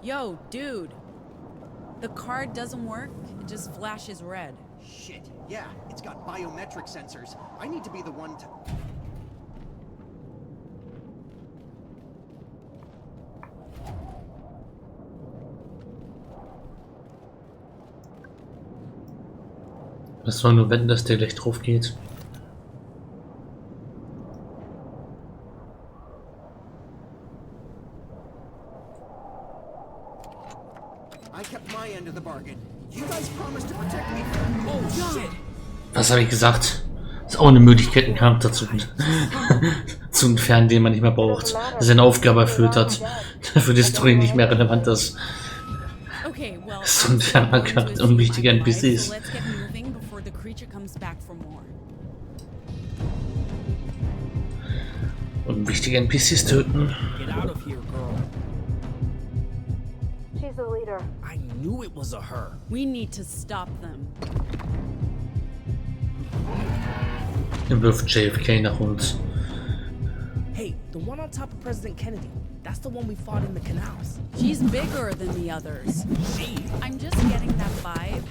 Yo, dude. The card doesn't work. It just flashes red. Shit. Yeah, it's got biometric sensors. I need to be the one to... Was soll nur wetten, dass der gleich drauf geht? I kept my end of the bargain. You guys promised to protect me from... Oh shit! Was habe ich gesagt? Ist auch eine Möglichkeit, einen Charakter zu entfernen, den man nicht mehr braucht. Der seine Aufgabe erfüllt hat. Für die Story nicht mehr relevant ist. So ein ferner Charakter, unwichtige NPCs. Unwichtige NPCs töten. She's the leader. I knew it was a her. We need to stop them. Er wirft JFK nach uns. Hey, the one on top of President Kennedy. That's the one we fought in the canals. She's bigger than the others. I'm just getting that vibe.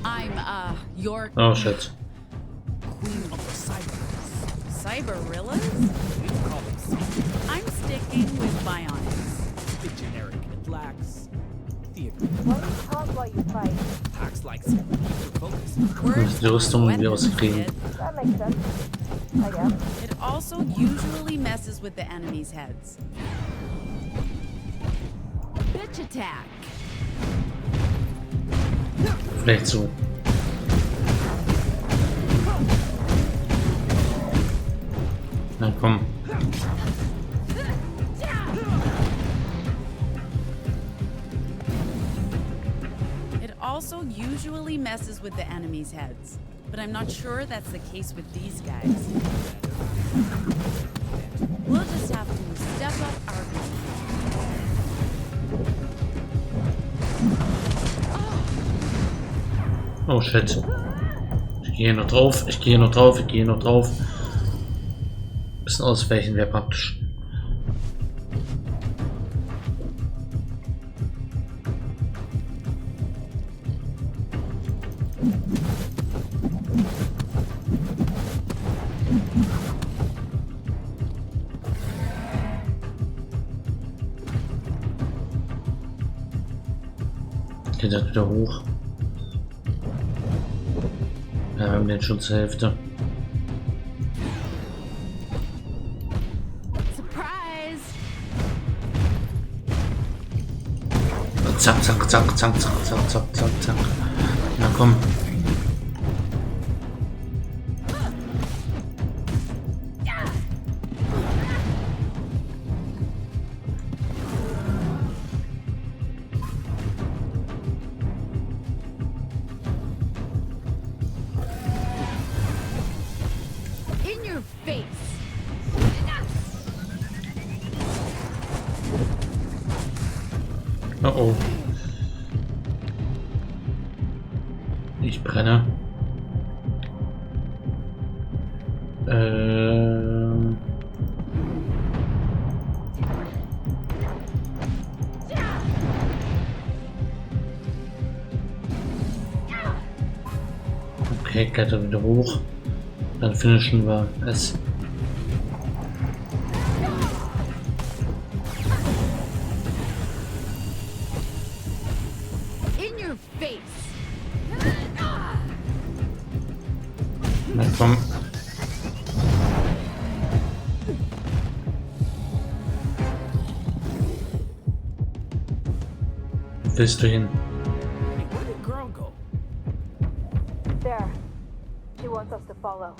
I'm, your... Oh shit. Queen of the Cyberillas? We can call them something. I'm sticking with bionics. Big generic. It lacks theater. Why do you talk while you fight? Acts like keep your focus. Words Die Rüstung weapons, rauskriegen. kid. That makes sense. I guess. It also usually messes with the enemy's heads. Bitch attack. Vielleicht so. Na komm. It also usually messes with the enemy's heads, but I'm not sure that's the case with these guys. We'll just have to step up our game. Oh shit. Ich gehe noch drauf, ich gehe noch drauf, ich gehe noch drauf. Bisschen ausweichen wäre praktisch. Geht das wieder hoch? Ja, wir haben den schon zur Hälfte. Surprise! Zack, zack, zack, zack, zack, zack, zack, zack, zack. Na komm. In your face! Oh oh. Ich brenne. Okay, kletter wieder hoch. Dann finishen wir es. In your face! Na komm. Wo willst du hin? Hey, where did girl go? There. She wants us to follow.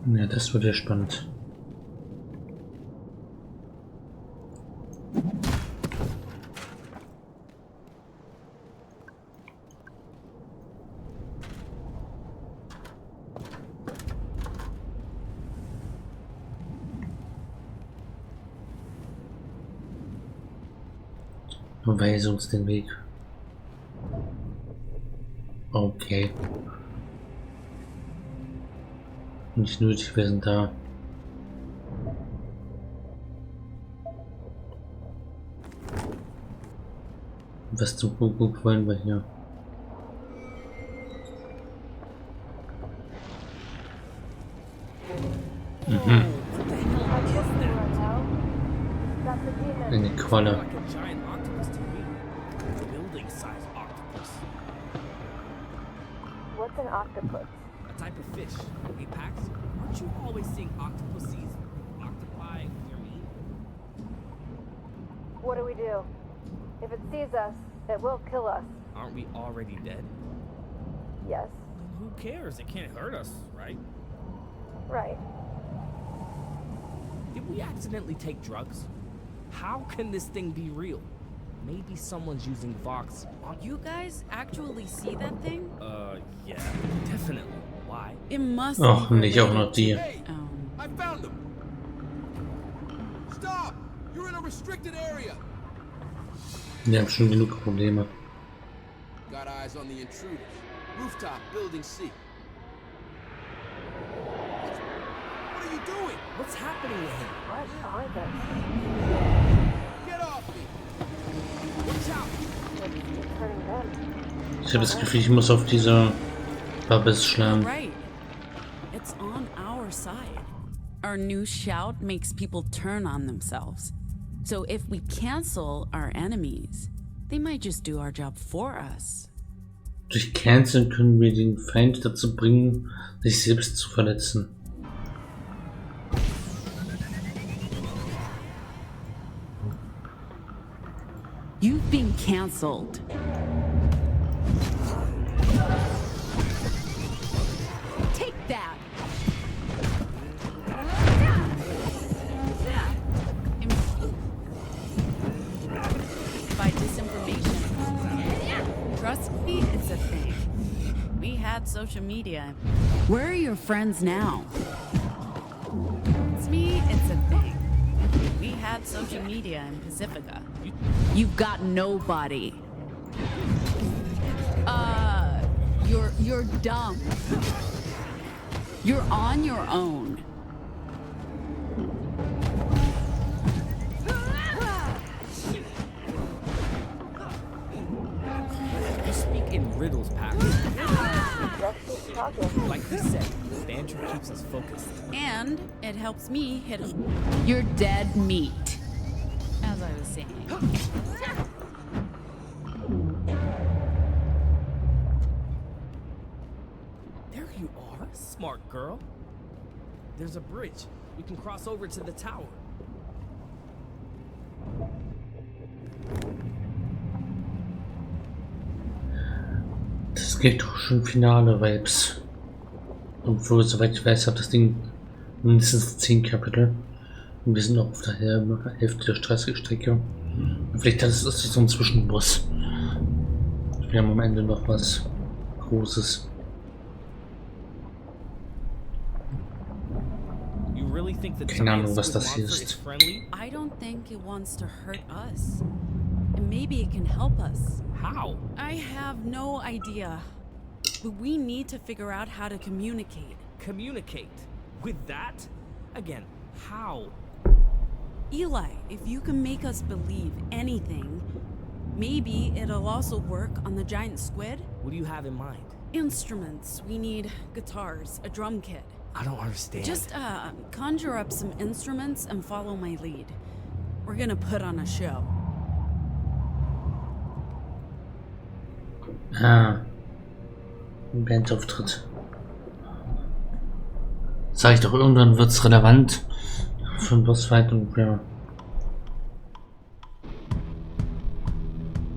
Ja, das wird ja spannend. Und weise uns den Weg. Okay. Nicht nötig, wir sind da. Was zum Kuckuck wollen wir hier? Mhm. Eine Qualle. Like a giant octopus to me. Building-sized octopus. What's an octopus? A type of fish. Apex? Aren't you always seeing octopuses? Octopi near me? What do we do? If it sees us, it will kill us. Aren't we already dead? Yes. Who cares? It can't hurt us, right? Right. Did we accidentally take drugs? How can this thing be real? Maybe someone's using Vox. You guys actually see that thing? Yeah, definitely. Why? It must Och, be nicht auch related noch die. Hey, I found them. Stop! You're in a restricted area. Wir haben schon genug Probleme. Got eyes on the intruders. Rooftop, building C. What are you doing? What's happening to him? What are they? Get off me! Watch out! It's hurting them. Ich habe das Gefühl, ich muss auf diese Bubbles schlagen. Right. It's on our side. Our new shout makes people turn on themselves. So if we cancel our enemies, they might just do our job for us. Durch Cancel können wir den Feind dazu bringen, sich selbst zu verletzen. You've been cancelled. Take that. By disinformation. Trust me, it's a thing. We had social media. Where are your friends now? It's me, it's a thing. We had social media in Pacifica. You've got nobody. You're dumb. You're on your own. You speak in riddles, Pat. Let's keep talking. Like he said, banter keeps us focused. And it helps me hit him. You're dead meat. As I was saying. There you are, smart girl. There's a bridge. We can cross over to the tower. Das geht doch schon Finale Vibes. Obwohl, soweit ich weiß, hat das Ding mindestens 10 Kapitel. Und wir sind noch auf der Hälfte der Strecke. Und vielleicht ist das so ein Zwischenboss. Wir haben am Ende noch was Großes. You really think the Keine Ahnung, giant was squid das hier monster ist. is friendly? I don't think it wants to hurt us. And maybe it can help us. How? I have no idea. But we need to figure out how to communicate. Communicate. With that? Again, how? Eli, if you can make us believe anything, maybe it'll also work on the giant squid. What do you have in mind? Instruments. We need guitars, a drum kit. I don't understand. Just conjure up some instruments and follow my lead. We're gonna put on a show. Ah. Ein Bandauftritt. Sag ich doch, irgendwann wird's relevant für einen Bossfight und ja.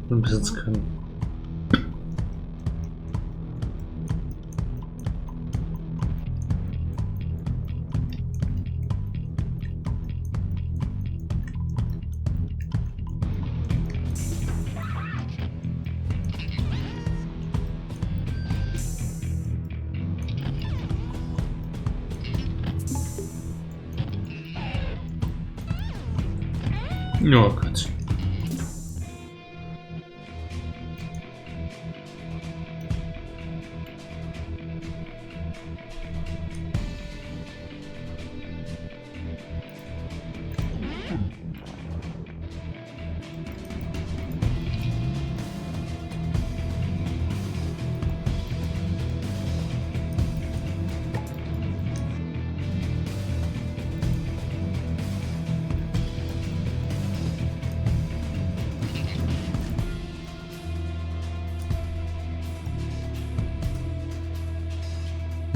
Und besitzen können. Oh Gott.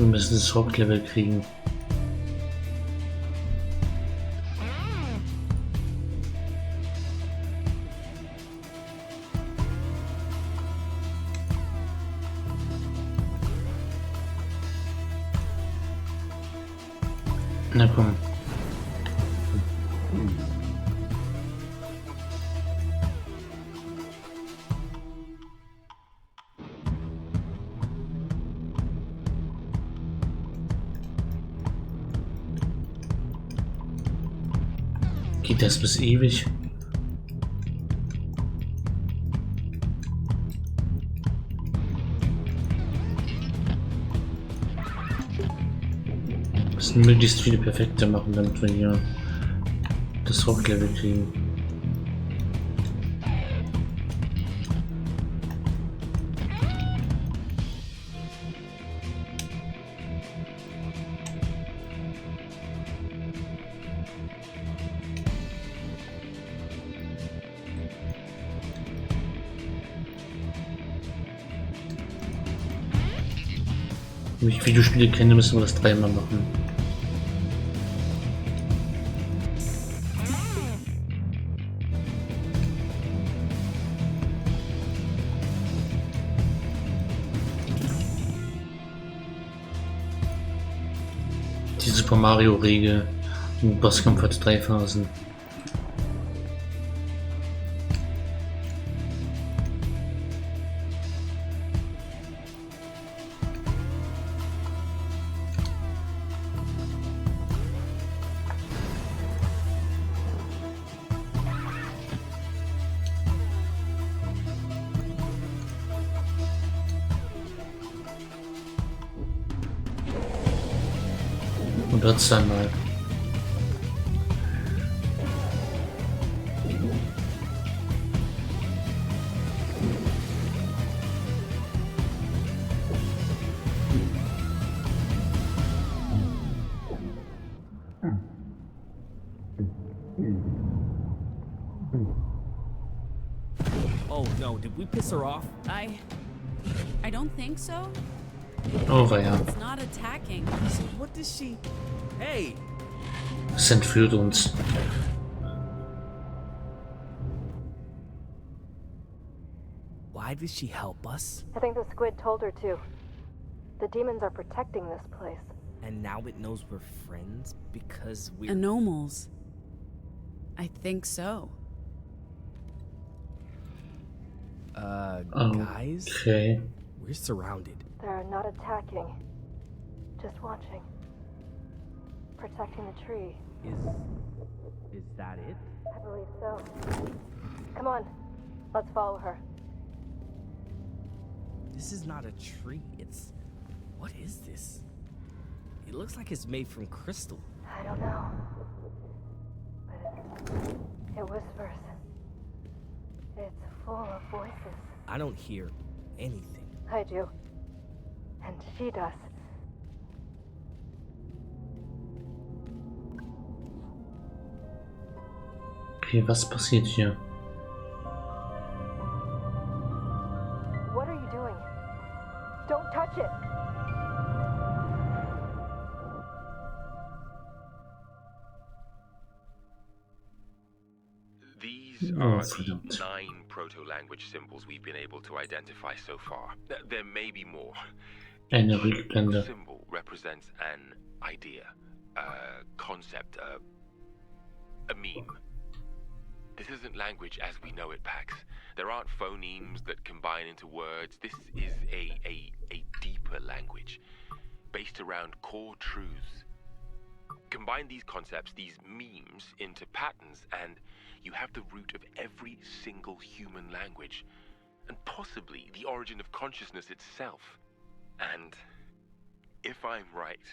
Wir müssen das Hauptlevel kriegen. Na komm. Geht das bis ewig? Wir müssen möglichst viele Perfekte machen, damit wir hier das Hauptlevel kriegen. Wenn ich Videospiele kenne, müssen wir das dreimal machen. Die Super Mario Regel im Bosskampf hat 3 Phasen. Und das einmal. Oh no, did we piss her off? I don't think so. Oh ja. It's not attacking. So what does she... Hey! Es entführt uns. Why did she help us? I think the squid told her to. The demons are protecting this place. And now it knows we're friends because we're... Anomals. I think so. Guys? Okay. We're surrounded. They're not attacking, just watching. Protecting the tree. Is that it? I believe so. Come on, let's follow her. This is not a tree. It's... What is this? It looks like it's made from crystal. I don't know. But it whispers. It's full of voices. I don't hear anything. I do. And she does. Okay, was passiert hier? What are you doing? Don't touch it! These Oh, are the verdammt. 9 proto-language symbols we've been able to identify so far. There may be more. Eine Each Rückblende. symbol represents an idea, a concept, a meme. This isn't language as we know it, Pax. There aren't phonemes that combine into words. This is a deeper language, based around core truths. Combine these concepts, these memes, into patterns, and you have the root of every single human language, and possibly the origin of consciousness itself. And, if I'm right,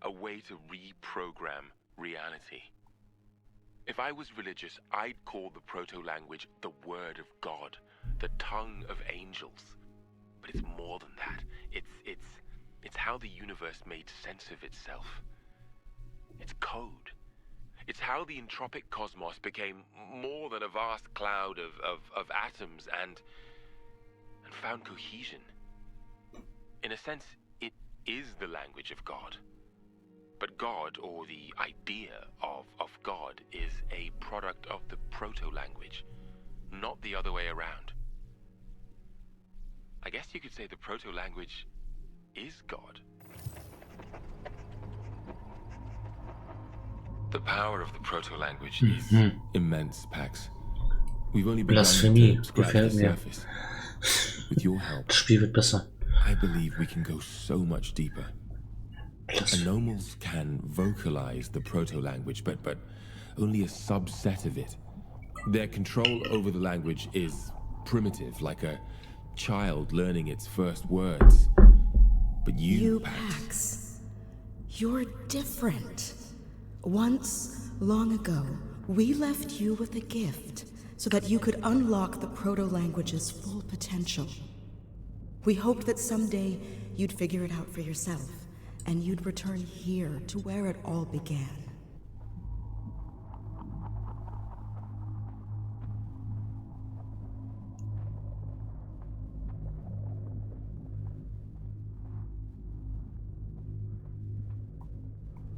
a way to reprogram reality. If I was religious, I'd call the proto-language the word of God, the tongue of angels. But it's more than that. It's how the universe made sense of itself. It's code. It's how the entropic cosmos became more than a vast cloud of atoms and found cohesion. In a sense, is the language of God. But God, or the idea of God, is a product of the proto-language, not the other way around. I guess you could say the proto-language is God. The power of the proto-language is immense, Pax. We've only begun Blasphemie, to scratch the gefällt mir. surface. With your help, Das Spiel wird besser. I believe we can go so much deeper. Anomals can vocalize the proto-language, but only a subset of it. Their control over the language is primitive, like a child learning its first words. But you, Pax, you're different. Once, long ago, we left you with a gift so that you could unlock the proto-language's full potential. We hoped that someday you'd figure it out for yourself, and you'd return here to where it all began.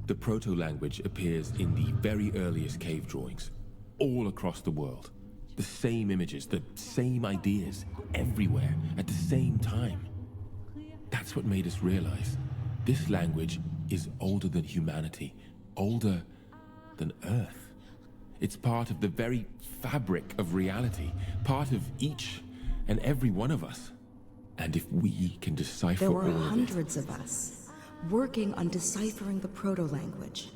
The proto-language appears in the very earliest cave drawings, all across the world. The same images, the same ideas, everywhere, at the same time. That's what made us realize this language is older than humanity, older than Earth. It's part of the very fabric of reality, part of each and every one of us. And if we can decipher There were all of it, hundreds of us, working on deciphering the proto-language,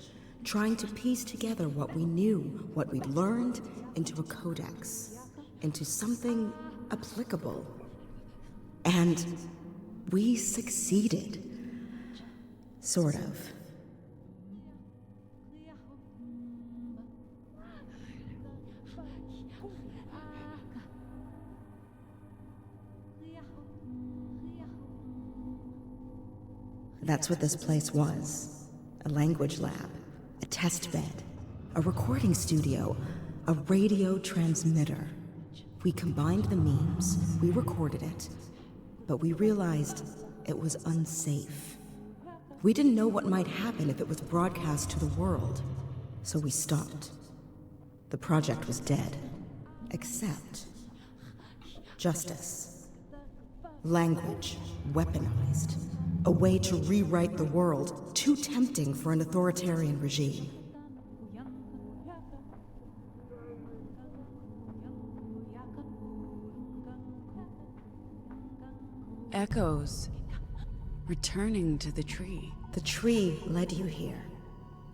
trying to piece together what we knew, what we'd learned, into a codex, into something applicable. And we succeeded. Sort of. That's what this place was. A language lab, a test bed, a recording studio, a radio transmitter. We combined the memes, we recorded it, but we realized it was unsafe. We didn't know what might happen if it was broadcast to the world, so we stopped. The project was dead, except justice. Language, weaponized. A way to rewrite the world, too tempting for an authoritarian regime. Echoes returning to the tree. The tree led you here.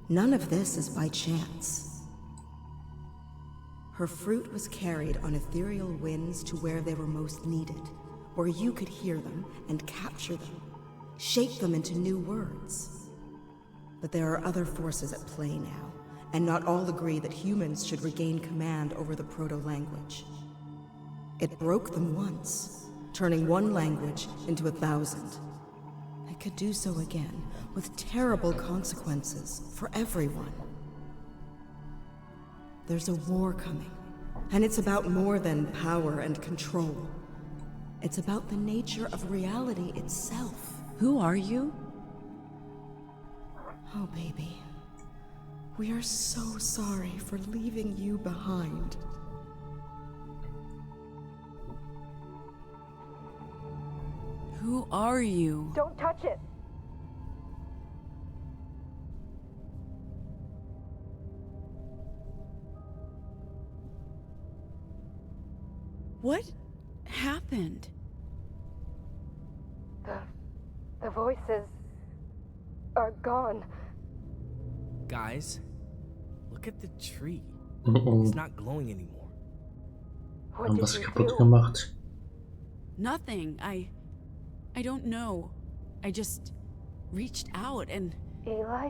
None of this is by chance. Her fruit was carried on ethereal winds to where they were most needed, where you could hear them and capture them, shape them into new words. But there are other forces at play now, and not all agree that humans should regain command over the proto-language. It broke them once, turning one language into 1,000. It could do so again, with terrible consequences for everyone. There's a war coming, and it's about more than power and control. It's about the nature of reality itself. Who are you? Oh, baby. We are so sorry for leaving you behind. Who are you? Don't touch it! What happened? The voices are gone. Guys, look at the tree. Oh, It's not glowing anymore. What haben did was you kaputt do? gemacht. Nothing. I don't know. I just reached out and Eli?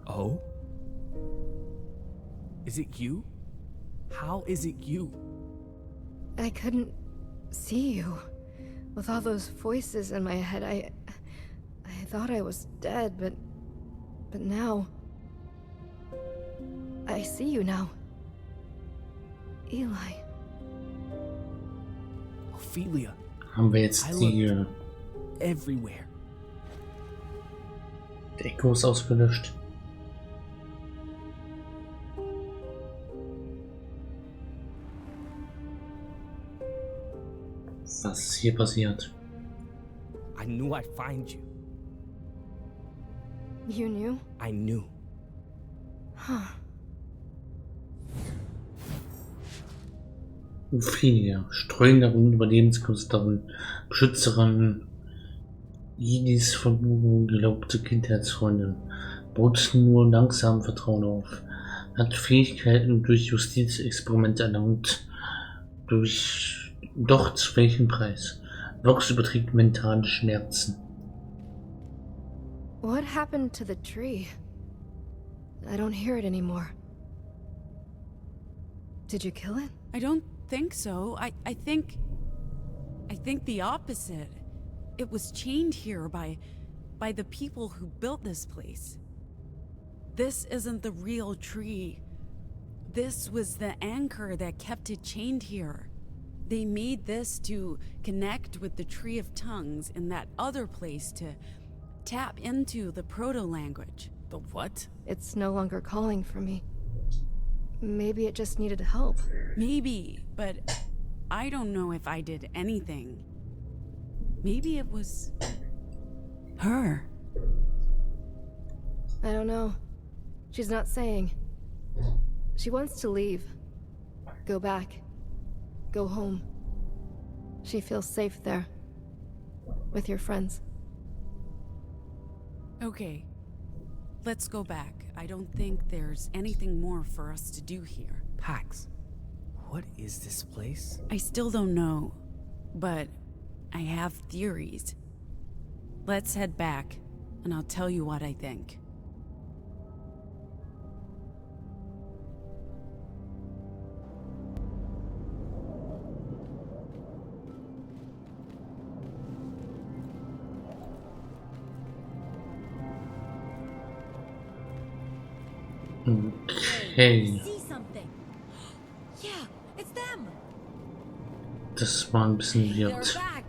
Oh? Is it you? How is it you? I couldn't see you. With all those voices in my head, I thought I was dead, but now I see you now. Eli. Ophelia, Haben wir jetzt die everywhere. Echos ausgelöscht? Was ist hier passiert? I knew I'd find you. You knew? I knew. Huh. Ophelia, Streunerin, Überlebenskünstlerin, Beschützerin, Idis Vermutung, gelaubte Kindheitsfreundin, baut nur langsam Vertrauen auf, hat Fähigkeiten durch Justizexperimente erlangt, doch zu welchem Preis? Vox überträgt mentale Schmerzen. What happened to the tree? I don't hear it anymore. Did you kill it? I don't think so. I think the opposite. It was chained here by the people who built this place. This isn't the real tree. This was the anchor that kept it chained here. They made this to connect with the Tree of Tongues in that other place to tap into the proto-language. The what? It's no longer calling for me. Maybe it just needed help. Maybe, but I don't know if I did anything. Maybe it was her. I don't know. She's not saying. She wants to leave. Go back. Go home. She feels safe there. With your friends. Okay. Let's go back. I don't think there's anything more for us to do here. Pax, what is this place? I still don't know, but I have theories. Let's head back, and I'll tell you what I think. Okay. See something. Yeah, it's them. Das war ein bisschen They're weird. back.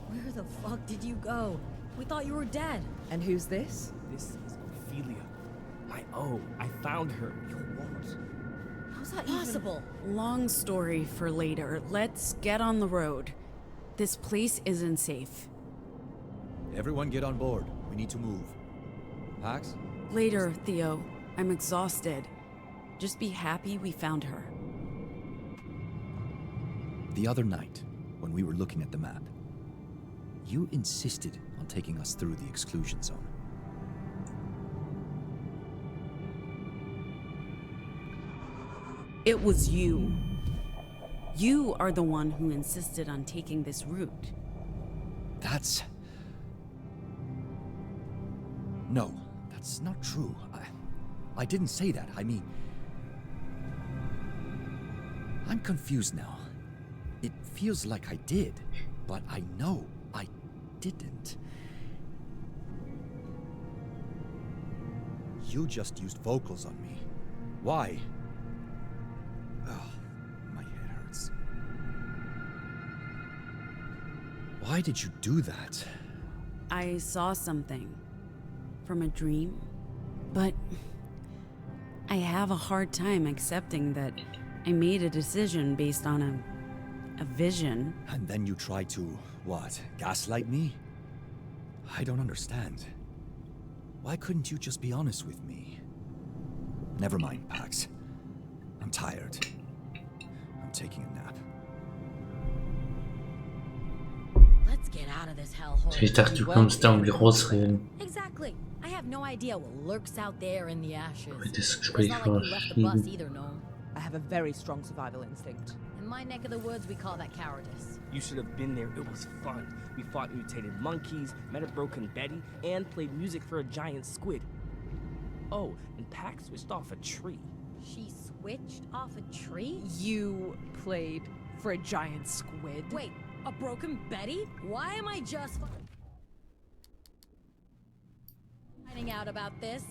Where the fuck did you go? We thought you were dead. And who's this? This is Ophelia. I found her. What? How's that possible? Long story for later. Let's get on the road. This place isn't safe. Everyone get on board. We need to move. Pax? Later, Theo. I'm exhausted. Just be happy we found her. The other night, when we were looking at the map, you insisted on taking us through the exclusion zone. It was you. You are the one who insisted on taking this route. That's... No, that's not true. I didn't say that. I mean... I'm confused now. It feels like I did, but I know I didn't. You just used vocals on me. Why? Ugh, my head hurts. Why did you do that? I saw something from a dream, but I have a hard time accepting that I made a decision based on a vision. And then you try to, what, gaslight me? I don't understand. Why couldn't you just be honest with me? Never mind, Pax. I'm tired. I'm taking a nap. Let's get out of this hellhole. Ich dachte, du kommst da irgendwie rausreden. Exactly. I have no idea what lurks out there in the ashes. Das It's Gespräch not like you left the bus verschieben. either, no. I have a very strong survival instinct. In my neck of the woods, we call that cowardice. You should have been there. It was fun. We fought mutated monkeys, met a broken Betty, and played music for a giant squid. Oh, and Pax switched off a tree. She switched off a tree? You played for a giant squid? Wait, a broken Betty? Why am I just finding out about this?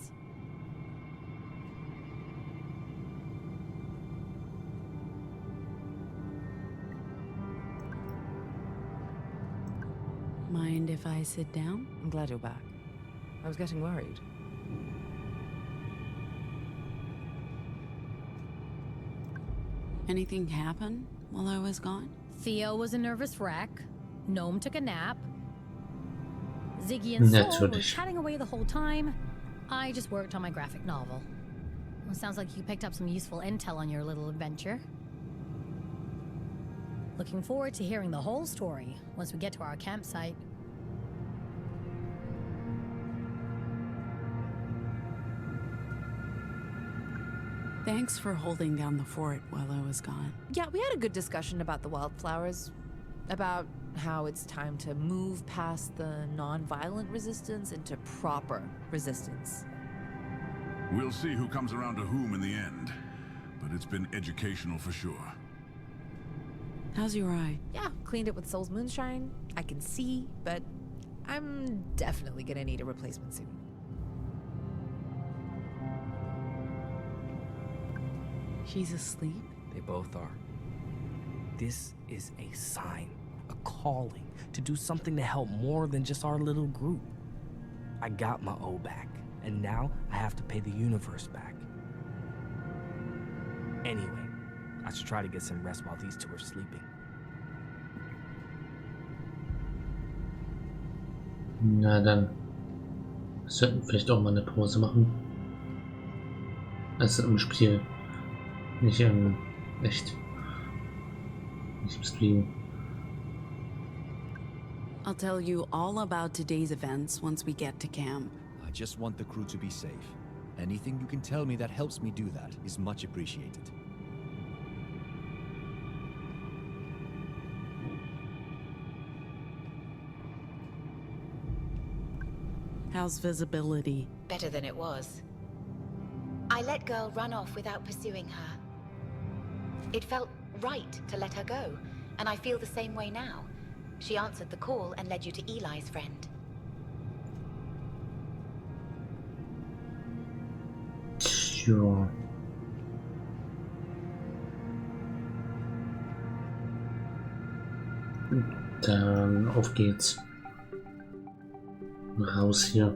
mind if I sit down? I'm glad you're back. I was getting worried. Anything happen while I was gone? Theo was a nervous wreck. Gnome took a nap. Ziggy and Soul were chatting away the whole time. I just worked on my graphic novel. Well, sounds like you picked up some useful intel on your little adventure. Looking forward to hearing the whole story once we get to our campsite. Thanks for holding down the fort while I was gone. Yeah, we had a good discussion about the wildflowers. About how it's time to move past the non-violent resistance into proper resistance. We'll see who comes around to whom in the end. But it's been educational for sure. How's your eye? Yeah, cleaned it with Soul's moonshine. I can see, but I'm definitely gonna need a replacement soon. She's asleep? They both are. This is a sign, a calling, to do something to help more than just our little group. I got my O back, and now I have to pay the universe back. Anyway, I should try to get some rest while these two are sleeping. Na dann sollten wir vielleicht auch mal eine Pause machen. Also im Spiel. Nicht im echt. Nicht im Stream. I'll tell you all about today's events once we get to camp. I just want the crew to be safe. Anything you can tell me that helps me do that is much appreciated. How's visibility? Better than it was. I let girl run off without pursuing her. It felt right to let her go, and I feel the same way now. She answered the call and led you to Eli's friend. Sure. Dann auf geht's. Raus hier.